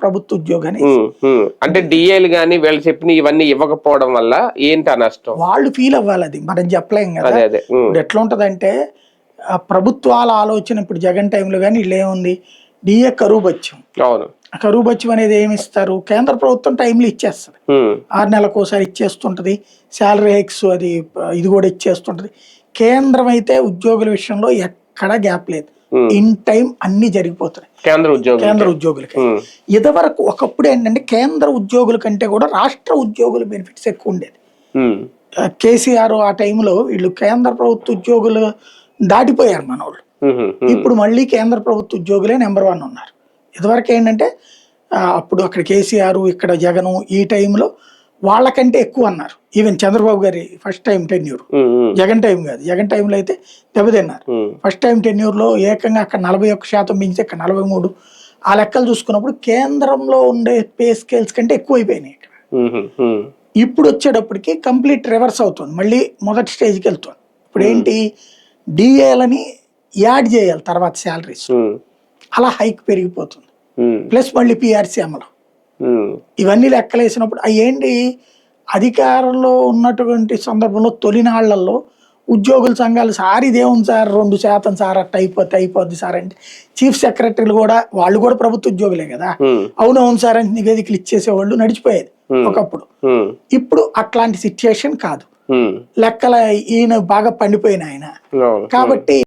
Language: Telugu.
ప్రభుత్వ ఉద్యోగాన్ని. అంటే డిఏలు గానీ వీళ్ళు చెప్పిన ఇవన్నీ ఇవ్వకపోవడం వల్ల ఏంటి నష్టం? వాళ్ళు ఫీల్ అవ్వాలి, అది మనం చెప్పలేం కదా. ఇప్పుడు ఎట్లా ఉంటదంటే ప్రభుత్వాల ఆలోచన, ఇప్పుడు జగన్ టైంలో కానీ వీళ్ళు ఏముంది, డిఏ కరువు బత్యం. అవును, కరువు బత్యం అనేది ఏమి ఇస్తారు, కేంద్ర ప్రభుత్వం టైంలో ఇచ్చేస్తుంది, 6 నెలలకు ఒకసారి ఇచ్చేస్తుంటది, శాలరీ హైక్స్ అది ఇది కూడా ఇచ్చేస్తుంటది. కేంద్రం అయితే ఉద్యోగుల విషయంలో ఎక్కడా గ్యాప్ లేదు, ఇన్ టైం అన్ని జరిగిపోతున్నాయి కేంద్ర ఉద్యోగులకి. ఇదివరకు ఒకప్పుడు ఏంటంటే కేంద్ర ఉద్యోగుల కంటే కూడా రాష్ట్ర ఉద్యోగుల బెనిఫిట్స్ ఎక్కువ ఉండేది. కేసీఆర్ ఆ టైంలో వీళ్ళు కేంద్ర ప్రభుత్వ ఉద్యోగులు దాటిపోయారు మనోళ్ళు. ఇప్పుడు మళ్ళీ కేంద్ర ప్రభుత్వ ఉద్యోగులే నెంబర్ 1 ఉన్నారు. ఇదివరకు ఏంటంటే అప్పుడు అక్కడ కేసీఆర్, ఇక్కడ జగన్, ఈ టైంలో వాళ్ళకంటే ఎక్కువ అన్నారు. ఈవెన్ చంద్రబాబు గారి first time tenure, Jagan time కాదు, జగన్ టైంలో అయితే దెబ్బతిన్నారు. ఫస్ట్ టైం టెన్యూర్లో ఏకంగా అక్కడ 41% మించి ఇక్కడ 43. ఆ లెక్కలు చూసుకున్నప్పుడు కేంద్రంలో ఉండే పే స్కేల్స్ కంటే ఎక్కువైపోయినాయి ఇక్కడ. ఇప్పుడు వచ్చేటప్పటికి కంప్లీట్ రివర్స్ అవుతుంది, మళ్ళీ మొదటి స్టేజ్కి వెళ్తుంది. ఇప్పుడు ఏంటి, డిఏలని యాడ్ చేయాలి తర్వాత శాలరీస్, అలా హైక్ పెరిగిపోతుంది. ప్లస్ మళ్ళీ పిఆర్సీ అమలు, ఇవన్నీ లెక్కలేసినప్పుడు ఏంటి, అధికారంలో ఉన్నటువంటి సందర్భంలో తొలినాళ్లలో ఉద్యోగుల సంఘాలు సార్ ఇదేముంది సార్ 2% సార్ అట్ట అయిపోద్ది సార్ అంటే, చీఫ్ సెక్రటరీలు కూడా వాళ్ళు కూడా ప్రభుత్వ ఉద్యోగులే కదా, అవునవును సార్ అని నివేదికలు ఇచ్చేసేవాళ్ళు, నడిచిపోయేది ఒకప్పుడు. ఇప్పుడు అట్లాంటి సిచ్యుయేషన్ కాదు, లెక్కల ఈయన బాగా పండిపోయిన ఆయన కాబట్టి